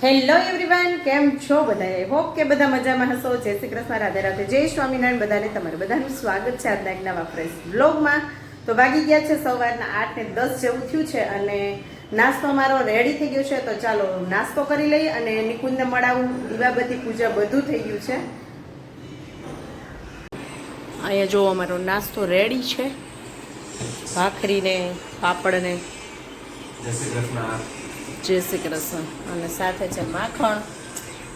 Hello everyone, કેમ છો બધા? હોપ કે બધા મજામાં હશો. જય શ્રી કૃષ્ણ, રાધે રાધે, જય સ્વામિનારાયણ. બધાને તમારું બધાનું સ્વાગત છે આજના એક નવા ફ્રેશ બ્લોગમાં. તો વાગી ગયા છે સવારના 8:10 જેવું થયું છે અને નાસ્તો મારો રેડી થઈ ગયો છે. તો ચાલો નાસ્તો કરી લઈએ અને નિકુંજને મળાવું. દીવાબત્તી પૂજા બધું થઈ ગયું છે. અહીંયા જો અમારો નાસ્તો રેડી છે, ભાખરી ને પાપડ ને. જય શ્રી કૃષ્ણ. જય શ્રી કૃષ્ણ. અને સાથે છે માખણ.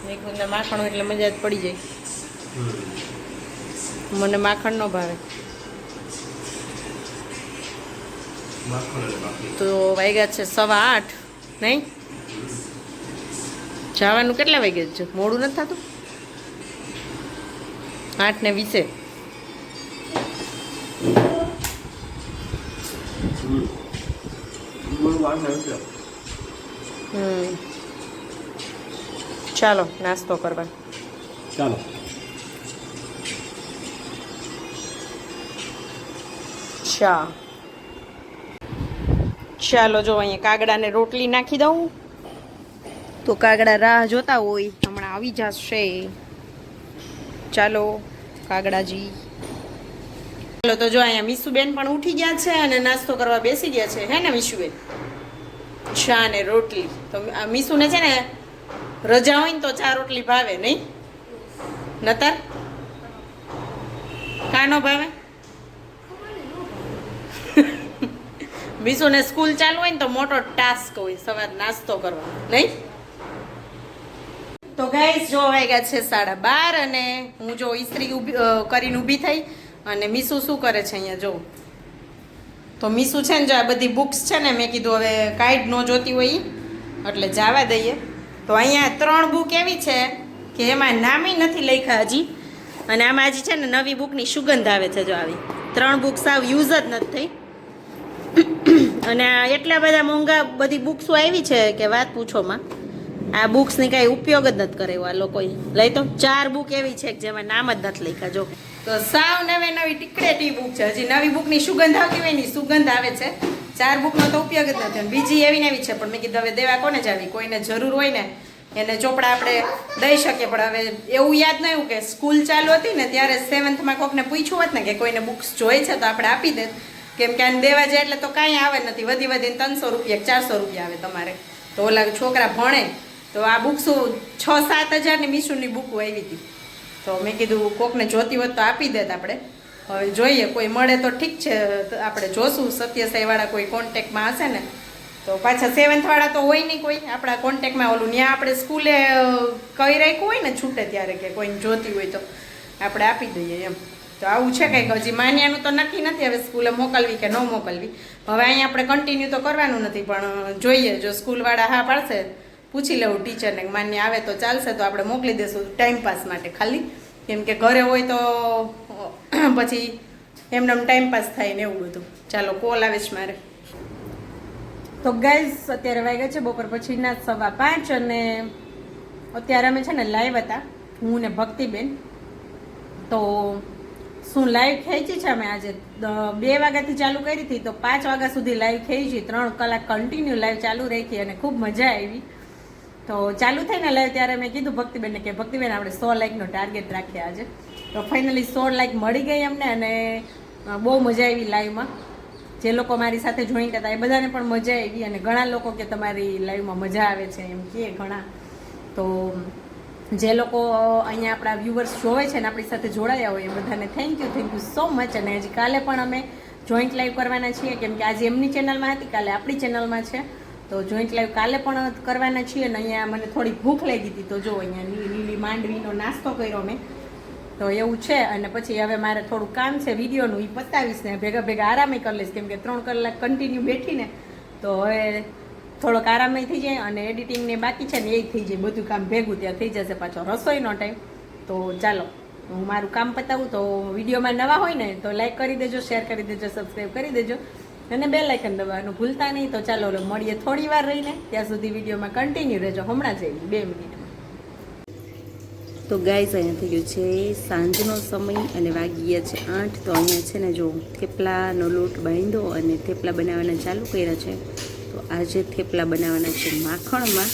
નિકુંજને માખણ એટલે મજા જ પડી જાય. મને માખણ ન ભાવે. તો વાગ્યા છે 8:15, નહીં? જવાનું કેટલા વાગ્યા છે? મોડું નથી થતું? 8:20. ચાલો નાસ્તો કરવા. ચાલો. ચાલો જો અહીંયા કાગડાને રોટલી નાખી દઉં. તો કાગડા રાહ જોતા હોય, હમણાં આવી જશે. ચાલો કાગડાજી. ચાલો તો જો અહીંયા મીસુબેન પણ ઉઠી ગયા છે અને નાસ્તો કરવા બેસી ગયા છે. હે ને મીસુબેન? ચા ને રોટલી. તો આ મીસુને છે ને રજા હોય ને તો ચા રોટલી ભાવે, નહીં? નતર કાનો ભાવે? મીસુને સ્કૂલ ચાલુ હોય ને તો મોટો ટાસ્ક હોય સવાર નાસ્તો કરવાનો, નહીં? તો ગાઈસ જો વાગ્યા છે 12:30 અને હું જો ઇસ્ત્રી કરીને ઊભી થઈ અને મીસુ શું કરે છે અહીંયા જો. તો મીસુ છે ને જો આ બધી બુક્સ છે ને મેં કીધું હવે કાંઈ ન જોતી હોય એટલે જવા દઈએ. તો અહીંયા 3 બુક એવી છે કે એમાં નામી નથી લખ્યા હજી. અને આમાં હજી છે ને નવી બુકની સુગંધ આવે છે. જો આવી 3 બુક સાવ યુઝ જ નથી થઈ. અને એટલા બધા મોંઘા બધી બુક્સો આવી છે કે વાત પૂછોમાં. આ બુક્સની કાંઈ ઉપયોગ જ નથી કરે આ લોકોએ. લઈ તો 4 બુક એવી છે કે જેમાં નામ જ નથી લખ્યા. જો તો સાવ નવી ટીકડેટી બુક છે. હજી નવી બુકની સુગંધ આવતી હોય ને સુગંધ આવે છે. 4 બુકનો તો ઉપયોગ જ નથી. બીજી એવી ને એવી છે પણ મેં કીધું હવે દેવા કોને જાવી? કોઈને જરૂર હોય ને એને ચોપડા આપણે દઈ શકીએ. પણ હવે એવું યાદ ન આવ્યું કે સ્કૂલ ચાલુ હતી ને ત્યારે 7th કોકને પૂછ્યું હોત ને કે કોઈને બુક્સ જોઈએ છે તો આપણે આપી દે. કેમ કે આને દેવા જાય એટલે તો કાંઈ આવે નથી. વધીને 300 રૂપિયા 400 રૂપિયા આવે તમારે. તો ઓલા છોકરા ભણે તો આ બુક્સો 6-7 હજારની મીસુની બુકો આવી હતી. તો મેં કીધું કોકને જોતી હોત તો આપી દેત આપણે. હવે જોઈએ કોઈ મળે તો ઠીક છે. આપણે જોશું સત્યસાઈવાળા કોઈ કોન્ટેક્ટમાં હશે ને તો પાછા 7th વાળા તો હોય નહીં કોઈ આપણા કોન્ટેક્ટમાં. ઓલું ત્યાં આપણે સ્કૂલે કહી રાખ્યું હોય ને છૂટે ત્યારે કે કોઈને જોતી હોય તો આપણે આપી દઈએ એમ. તો આવું છે કંઈક. હજી માન્યાનું તો નક્કી નથી હવે સ્કૂલે મોકલવી કે ન મોકલવી. હવે અહીંયા આપણે કન્ટિન્યુ તો કરવાનું નથી પણ જોઈએ જો સ્કૂલવાળા હા પાડશે પૂછી લેવું ટીચરને માન્ય આવે તો ચાલશે તો આપણે મોકલી દઈશું ટાઈમપાસ માટે ખાલી. કેમ કે ઘરે હોય તો પછી એમને ટાઈમપાસ થાય ને એવું બધું. ચાલો કોલ આવે છે મારે. તો ગાઈઝ અત્યારે વાગ્યા છે બપોર પછીના 5:15 અને અત્યારે અમે છે ને લાઈવ હતા હું ને ભક્તિબેન. તો શું લાઈવ ખેંચી છે અમે આજે 2 વાગ્યાથી ચાલુ કરી હતી તો 5 વાગ્યા સુધી લાઈવ ખેંચી. 3 કલાક કન્ટિન્યુ લાઈવ ચાલુ રહી અને ખૂબ મજા આવી. તો ચાલુ થઈને લાઈવ ત્યારે મેં કીધું ભક્તિબેનને કે ભક્તિબેન આપણે 100 લાઈકનો ટાર્ગેટ રાખીએ આજે. તો ફાઇનલી 100 લાઈક મળી ગઈ અમને અને બહુ મજા આવી લાઈવમાં. જે લોકો મારી સાથે જોઈન્ટ હતા એ બધાને પણ મજા આવી અને ઘણા લોકો કે તમારી લાઈવમાં મજા આવે છે એમ કહે ઘણા. તો જે લોકો અહીંયા આપણા વ્યુઅર્સ જોવે છે ને આપણી સાથે જોડાયા હોય એ બધાને થેન્ક યુ સો મચ. અને હજી કાલે પણ અમે જોઈન્ટ લાઈવ કરવાના છીએ કેમ કે આજે એમની ચેનલમાં હતી કાલે આપણી ચેનલમાં છે. તો જોઈન્ટ લાઈવ કાલે પણ કરવાના છીએ. અને અહીંયા મને થોડી ભૂખ લાગી હતી તો જો અહીંયા લીલી માંડવીનો નાસ્તો કર્યો મેં. તો એવું છે અને પછી હવે મારે થોડું કામ છે વિડીયોનું એ પતાવીશ ને ભેગા આરામે કરી લઈશ. કેમ કે 3 કલાક કન્ટિન્યુ બેઠીને તો હવે થોડોક આરામય થઈ જાય અને એડિટિંગને બાકી છે ને એ થઈ જાય. બધું કામ ભેગું ત્યાં થઈ જશે. પાછો રસોઈનો ટાઈમ. તો ચાલો હું મારું કામ પતાવું. તો વિડીયોમાં નવા હોય ને તો લાઈક કરી દેજો, શેર કરી દેજો, સબસ્ક્રાઈબ કરી દેજો અને બેલ આઇકન દબાવવાનું ભૂલતા નહીં. તો ચાલો મળીએ થોડી વાર રહીને. ત્યાં સુધી વિડીયોમાં કન્ટિન્યુ રહેજો. હમણાં જ 2 મિનિટમાં. તો ગાઈઝ અહીંયા થઈ ગયું છે સાંજનો સમય અને વાગી ગયા છે 8. તો અહીંયા છે ને જો થેપલાનો લોટ બાંધ્યો અને થેપલા બનાવવાના ચાલુ કર્યા છે. તો આજે થેપલા બનાવવાના છે માખણમાં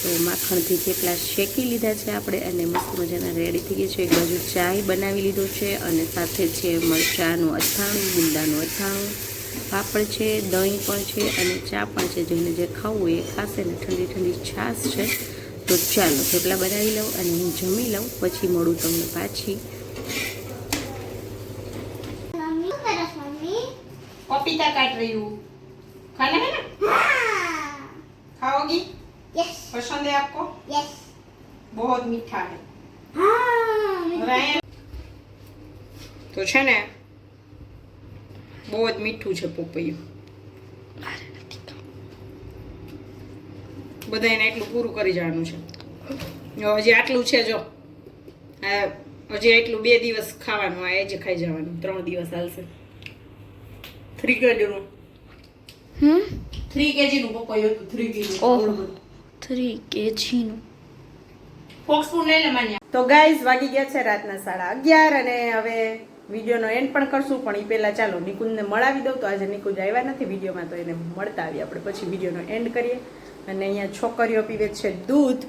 તો માખણથી થેપલા શેકી લીધા છે આપણે અને મસ્ત મજાના રેડી થઈ ગયા છે. એક બાજુ ચાય બનાવી લીધો છે અને સાથે છે મરચાંનું અથાણું, ગુંદાનું અથાણું, પાપડ છે, દહીં પણ છે અને ચા પણ છે. જેને જે ખાવું હોય એ ખાશે ને ઠંડી ઠંડી છાશ છે. તો ચાલો થેપલા બનાવી લઉં અને હું જમી લઉં, પછી મળું તમને પાછી. पपीता काट रही हूँ. खाना है ना? खाओगी? यस पसंद है आपको? यस बहुत मीठा है. हाँ તો છે ને બહુ જ મીઠું છે પપૈયું. બધાને એટલું પૂરું કરી જવાનું છે. હજી આટલું છે જો. હજી એટલું 2 દિવસ ખાવાનું, આ જ ખાઈ જવાનું. 3 દિવસ હાલશે. 3 kg નું 3 kg નું પપૈયું હતું. 3 kg. ઓહો 3 kg નું ફોક્સ સ્પૂન લઈ લે માન્યા. તો ગાઈઝ વાગી ગયા છે રાતના 11:30 અને હવે વિડીયોનો એન્ડ પણ કરશું, પણ એ પહેલા ચાલો નિકુંજને મળાવી દઉં. તો આજે નિકુંજ આવ્યા નથી વિડીયોમાં, તો એને મળતા આવીએ આપણે, પછી વિડીયોનો એન્ડ કરીએ. અને અહીંયા છોકરીઓ પીવે છે દૂધ.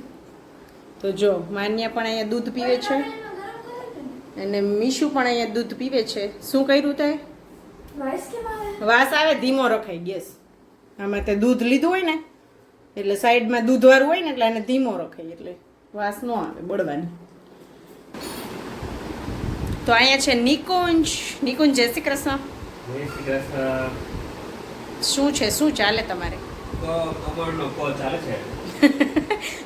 તો જો માન્યા પણ અહીંયા દૂધ પીવે છે અને મીશુ પણ અહીંયા દૂધ પીવે છે. શું કર્યું તે? વાસ આવે, ધીમો રખાય ગેસ. આમાં તે દૂધ લીધું હોય ને એટલે સાઈડમાં દૂધવાળું હોય ને એટલે એને ધીમો રખાય એટલે વાસ ન આવે બળવાની. તો અહીંયા છે નિકુંજ. નિકુંજ જય શ્રી કૃષ્ણ. જય શ્રી કૃષ્ણ. શું છે, શું ચાલે તમારે? તો કમળનો કોલ ચાલે છે.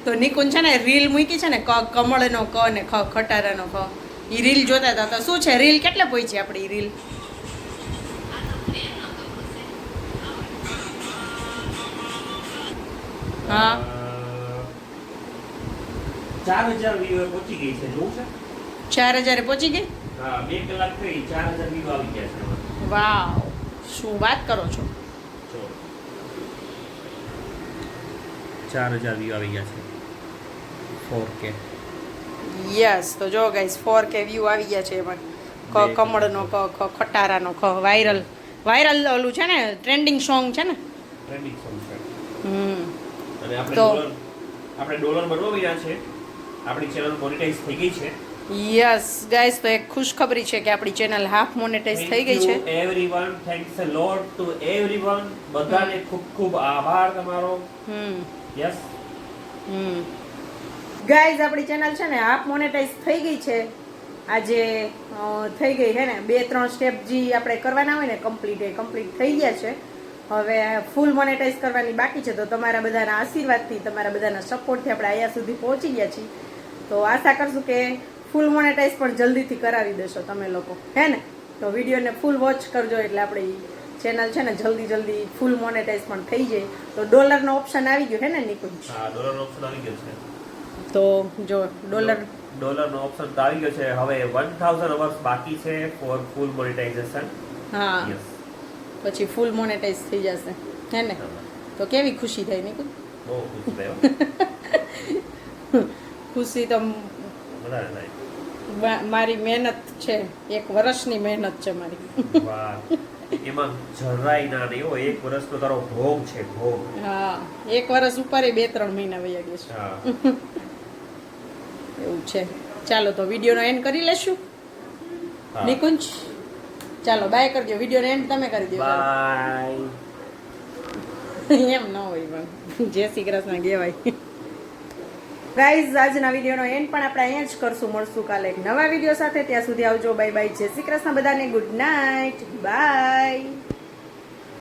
તો નિકુંજ છે ને રીલ મૂકી છે ને કમળનો ક ને ખ ખટારાનો ખ, એ રીલ જોતા હતા. તો શું છે રીલ કેટલે પહોંચી આપણી રીલ? હા 4000 વ્યૂ પહોંચી ગઈ છે. જોવું છે? 4000 પહોંચી ગઈ? હા 2 કલાક થઈ, 4000 વ્યૂ આવી ગયા છે. વાવ, શું વાત કરો છો? જો 4000 વ્યૂ આવી ગયા છે. 4K. યસ. તો જો ગાઈસ 4K વ્યૂ આવી ગયા છે એમાં. ક કમળનો ક ખ ખટારાનો ખ. વાયરલ ઓલું છે ને, ટ્રેન્ડિંગ સોંગ છે ને. ટ્રેન્ડિંગ સોંગ છે. હમ અને તો- આપણે ડોલર બનવા રહ્યા છે. આપણી ચેનલ મોનેટાઈઝ થઈ ગઈ છે. યસ ગાઈસ, તો એક ખુશખબરી છે કે આપણી ચેનલ હાફ મોનેટાઈઝ થઈ ગઈ છે. એવરીવન, થેન્ક્સ અ લોટ ટુ એવરીવન. બધાને ખૂબ ખૂબ આભાર તમારો. યસ. ગાઈઝ આપણી ચેનલ છે ને હાફ મોનેટાઈઝ થઈ ગઈ છે. આજે થઈ ગઈ છે ને 2-3 સ્ટેપ જે આપણે કરવાના હોય ને કમ્પ્લીટ થઈ ગયા છે. હવે ફૂલ મોનેટાઈઝ કરવાની બાકી છે. તો તમારા બધાના આશીર્વાદથી, તમારા બધાના સપોર્ટથી આપણે અહીંયા સુધી પહોંચી ગયા છીએ. તો આશા કરશું કે ફૂલ મોનેટાઈઝ પણ જલ્દીથી કરાવી દેશો તમે લોકો, હે ને? તો વિડીયોને ફૂલ વોચ કરજો એટલે આપણી ચેનલ છે ને જલ્દી ફૂલ મોનેટાઈઝ પણ થઈ જાય. તો ડોલરનો ઓપ્શન આવી ગયો હે ને નિકુંજ? હા, ડોલરનો ઓપ્શન આવી ગયો છે. તો જો ડોલરનો ઓપ્શન તો આવી ગયો છે. હવે 1000 અવર્સ બાકી છે ફોર ફૂલ મોનેટાઇઝેશન. હા, યસ. પછી ફૂલ મોનેટાઈઝ થઈ જશે, હે ને? તો કેવી ખુશી થાય નિકુંજ? બહુ ખુશ થયો. ખુશી તો વધારે થાય. મારી મહેનત છે, 1 વર્ષની મહેનત છે મારી. વાહ. એમાં જરાય ના નહીં હો. 1 વર્ષનો તારો ભોગ છે, ભોગ. હા, 1 વર્ષ ઉપર 2-3 મહિના વયા ગયા છે. હા. એવું છે. ચાલો તો વિડીયોનો એન્ડ કરી લેશું હા. નિકુંજ. ચાલો બાય કરજો. વિડીયોનો એન્ડ તમે કરી દો. બાય. એમ ન હોય પણ જય શ્રી કૃષ્ણ કહેવાય. ગાઈઝ આજના વિડીયોનો એન્ડ પણ આપણે અહીંયા જ કરશું. મળશું કાલે એક નવા વિડીયો સાથે. ત્યાં સુધી આવજો. Bye bye. જય શ્રી કૃષ્ણ બધાને. Good night. બાય.